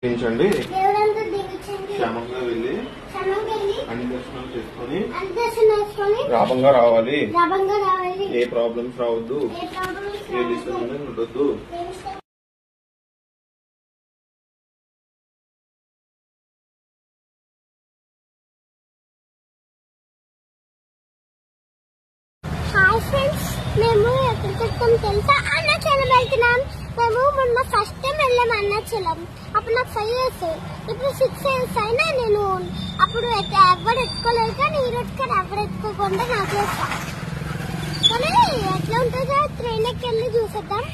క్షమించండి. క్షేమంగా వెళ్ళి అన్ని దర్శనాలు చేసుకుని లాభంగా రావాలి. ఏ ప్రాబ్లమ్స్ రావద్దు, ఏ డిస్టర్బెన్స్ ఉండొద్దు. హాయ్ ఫ్రెండ్స్, మేము ఎక్కడికి వచ్చాం తెలుసా? అరుణాచలం వెళ్తున్నాం. మేము మొన్న ఫస్ట్ టైం వెళ్ళాము అరుణాచలం. అప్పుడు నాకు 5 years, ఇప్పుడు 6 years అయినా నేను అప్పుడు ఎవరు ఎత్తుకోలేదు. కానీ ఈ రోజు కానీ ఎవరు ఎత్తుకోకుండా నాకు వచ్చా. కానీ ఎట్లా ఉంటుందో ట్రైన్ ఎక్కి వెళ్ళి చూసేద్దాం.